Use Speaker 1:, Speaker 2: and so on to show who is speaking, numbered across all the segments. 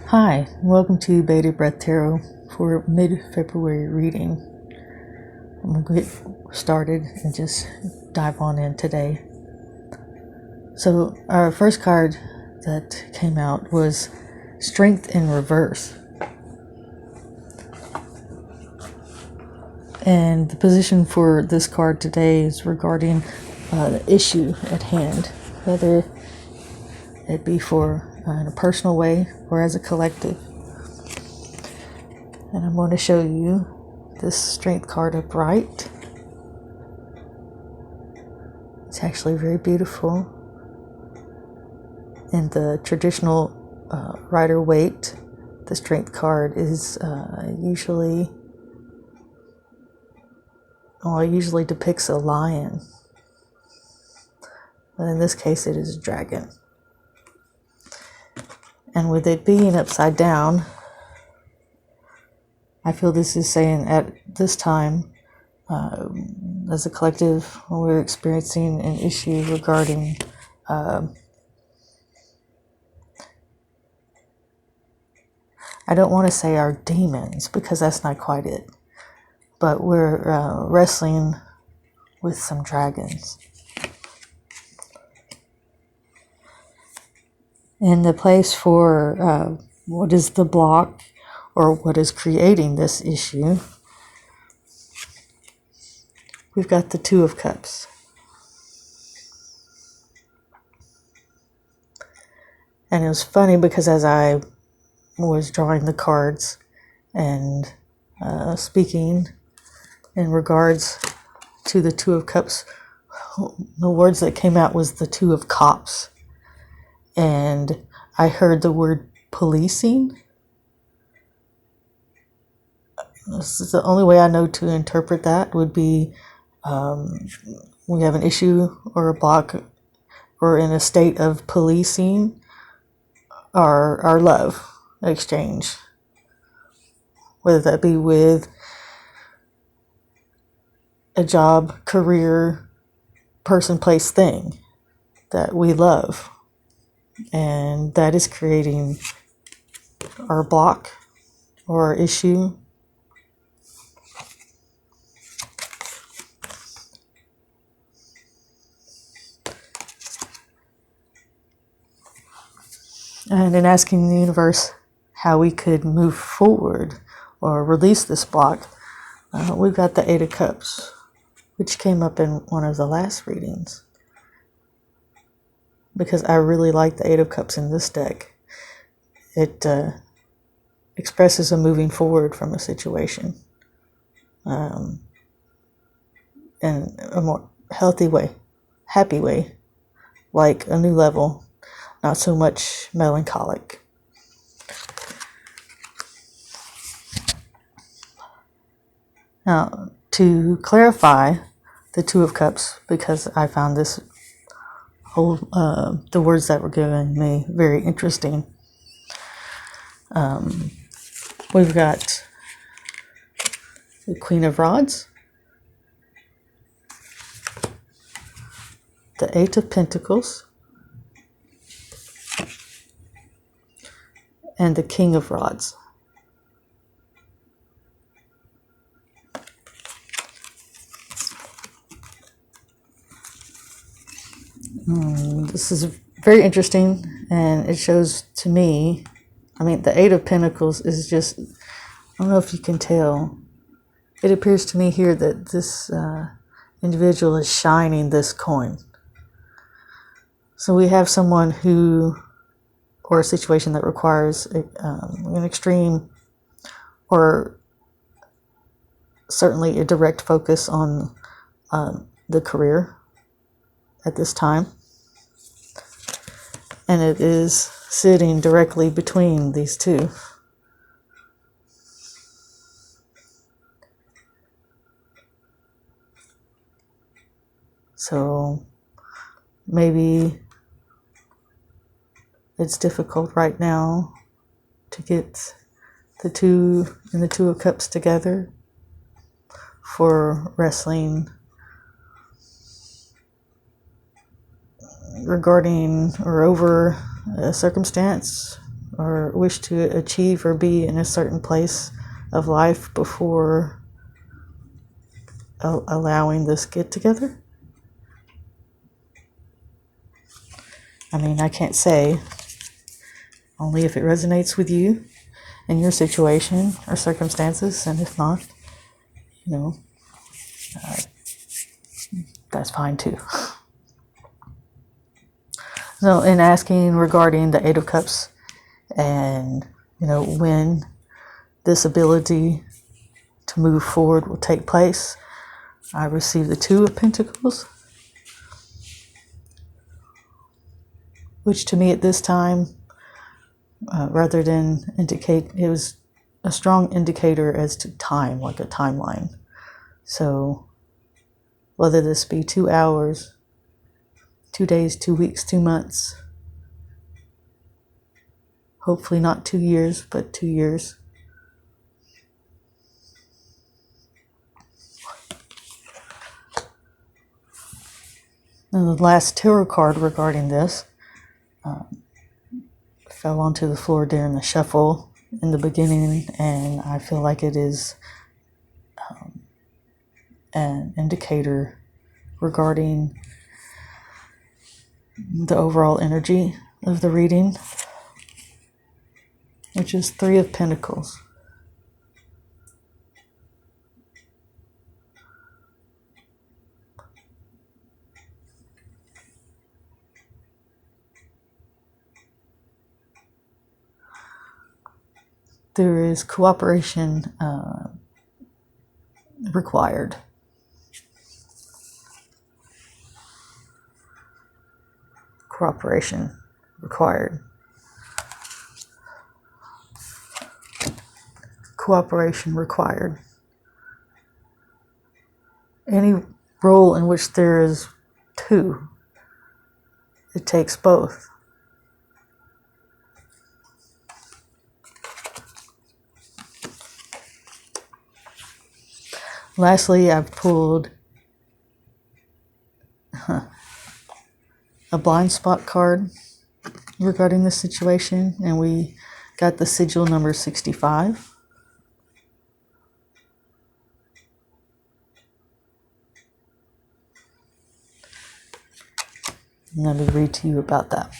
Speaker 1: Hi, welcome to Beta Breath Tarot for mid-February reading. I'm going to get started and just dive on in today. So our first card that came out was Strength in Reverse. And the position for this card today is regarding the issue at hand, whether it be in a personal way or as a collective. And I'm going to show you this Strength card upright. It's actually very beautiful. In the traditional Rider-Waite, the Strength card is usually depicts a lion. But in this case, it is a dragon. And with it being upside down, I feel this is saying at this time, as a collective, when we're experiencing an issue regarding I don't want to say our demons, because that's not quite it, but we're wrestling with some dragons. And the place for what is the block or what is creating this issue, we've got the Two of Cups. And it was funny because as I was drawing the cards and speaking in regards to the Two of Cups, the words that came out was the Two of Cops. And I heard the word policing. This is the only way I know to interpret that would be we have an issue or a block or in a state of policing our love exchange, whether that be with a job, career, person, place, thing that we love, and that is creating our block or our issue. And in asking the universe how we could move forward or release this block, we've got the Eight of Cups, which came up in one of the last readings. Because I really like the Eight of Cups in this deck. It expresses a moving forward from a situation in a more healthy way, happy way, like a new level, not so much melancholic. Now, to clarify the Two of Cups, because I found this whole the words that were given me very interesting. We've got the Queen of Rods, the Eight of Pentacles, and the King of Rods. This is very interesting, and it shows to me, the Eight of Pentacles is just, I don't know if you can tell, it appears to me here that this individual is shining this coin. So we have someone or a situation that requires an extreme or certainly a direct focus on the career at this time. And it is sitting directly between these two. So maybe it's difficult right now to get the Two of Cups together for wrestling regarding or over a circumstance or wish to achieve or be in a certain place of life before allowing this get together? I mean, I can't say, only if it resonates with you and your situation or circumstances, and if not, that's fine too. So in asking regarding the Eight of Cups and, when this ability to move forward will take place, I received the Two of Pentacles, which to me at this time, rather than indicate, it was a strong indicator as to time, like a timeline. So whether this be 2 hours, 2 days, 2 weeks, 2 months, hopefully not 2 years, but 2 years. And the last tarot card regarding this fell onto the floor during the shuffle in the beginning, and I feel like it is an indicator regarding the overall energy of the reading, which is Three of Pentacles. There is cooperation required. Cooperation required. Cooperation required. Any role in which there is two, it takes both. Lastly, I've pulled a blind spot card regarding this situation, and we got the sigil number 65. And let me read to you about that.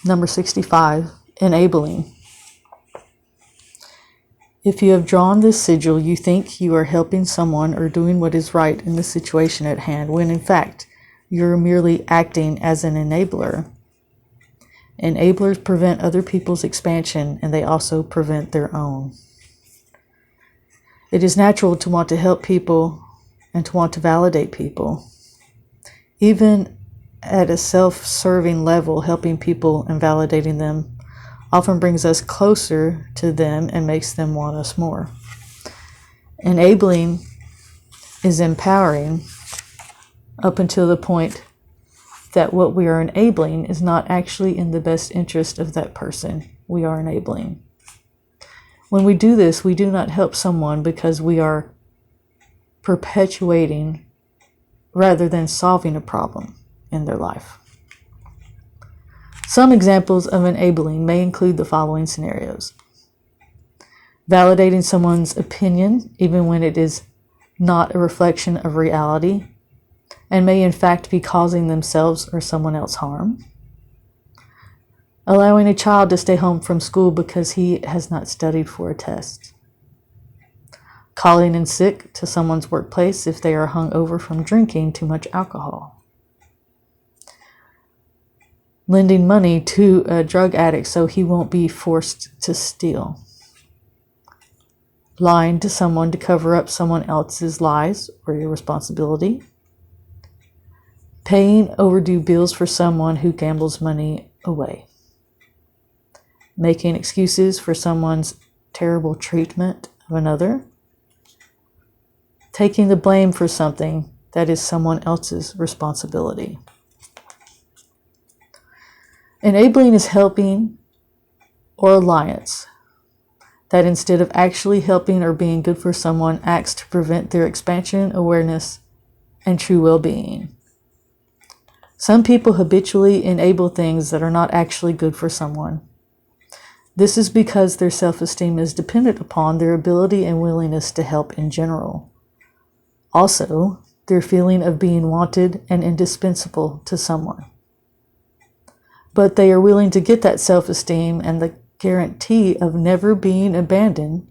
Speaker 1: Number 65, enabling. If you have drawn this sigil, you think you are helping someone or doing what is right in the situation at hand, when in fact, you're merely acting as an enabler. Enablers prevent other people's expansion, and they also prevent their own. It is natural to want to help people and to want to validate people. Even at a self-serving level, helping people and validating them often brings us closer to them and makes them want us more. Enabling is empowering up until the point that what we are enabling is not actually in the best interest of that person we are enabling. When we do this, we do not help someone because we are perpetuating rather than solving a problem in their life. Some examples of enabling may include the following scenarios. Validating someone's opinion, even when it is not a reflection of reality, and may in fact be causing themselves or someone else harm. Allowing a child to stay home from school because he has not studied for a test. Calling in sick to someone's workplace if they are hungover from drinking too much alcohol. Lending money to a drug addict so he won't be forced to steal. Lying to someone to cover up someone else's lies or irresponsibility. Paying overdue bills for someone who gambles money away. Making excuses for someone's terrible treatment of another. Taking the blame for something that is someone else's responsibility. Enabling is helping or alliance that instead of actually helping or being good for someone acts to prevent their expansion, awareness, and true well-being. Some people habitually enable things that are not actually good for someone. This is because their self-esteem is dependent upon their ability and willingness to help in general. Also, their feeling of being wanted and indispensable to someone. But they are willing to get that self-esteem and the guarantee of never being abandoned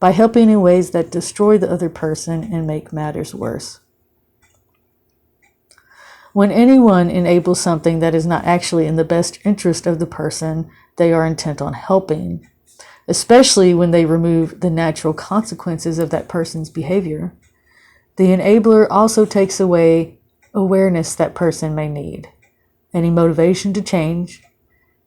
Speaker 1: by helping in ways that destroy the other person and make matters worse. When anyone enables something that is not actually in the best interest of the person they are intent on helping, especially when they remove the natural consequences of that person's behavior, the enabler also takes away awareness that person may need, any motivation to change,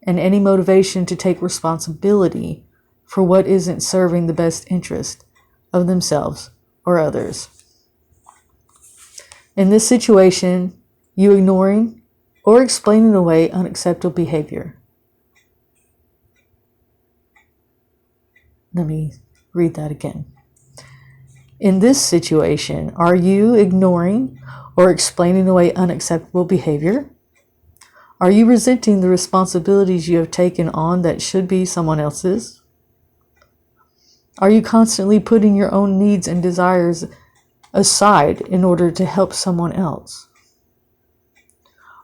Speaker 1: and any motivation to take responsibility for what isn't serving the best interest of themselves or others. In this situation, you ignoring or explaining away unacceptable behavior. Let me read that again. In this situation, are you ignoring or explaining away unacceptable behavior? Are you resenting the responsibilities you have taken on that should be someone else's? Are you constantly putting your own needs and desires aside in order to help someone else?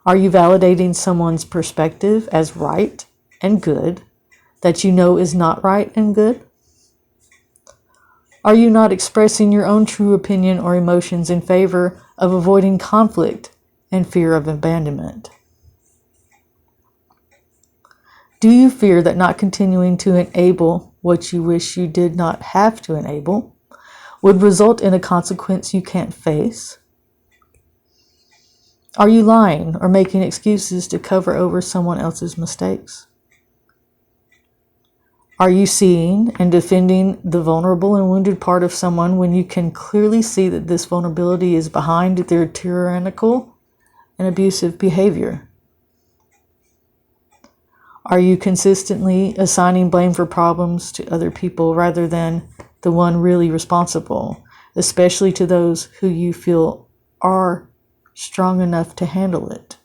Speaker 1: Are you validating someone's perspective as right and good that you know is not right and good? Are you not expressing your own true opinion or emotions in favor of avoiding conflict and fear of abandonment? Do you fear that not continuing to enable what you wish you did not have to enable would result in a consequence you can't face? Are you lying or making excuses to cover over someone else's mistakes? Are you seeing and defending the vulnerable and wounded part of someone when you can clearly see that this vulnerability is behind their tyrannical and abusive behavior? Are you consistently assigning blame for problems to other people rather than the one really responsible, especially to those who you feel are strong enough to handle it?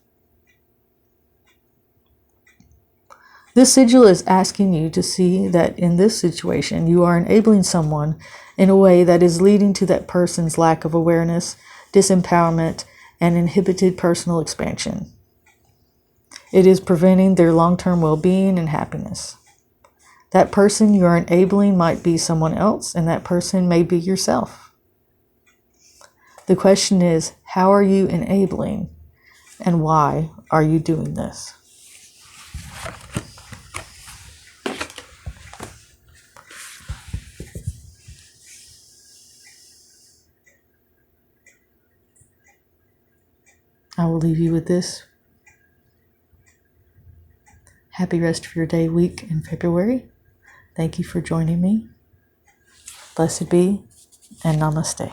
Speaker 1: This sigil is asking you to see that in this situation, you are enabling someone in a way that is leading to that person's lack of awareness, disempowerment, and inhibited personal expansion. It is preventing their long-term well-being and happiness. That person you are enabling might be someone else, and that person may be yourself. The question is, how are you enabling, and why are you doing this? I will leave you with this. Happy rest of your day, week, in February. Thank you for joining me. Blessed be, and Namaste.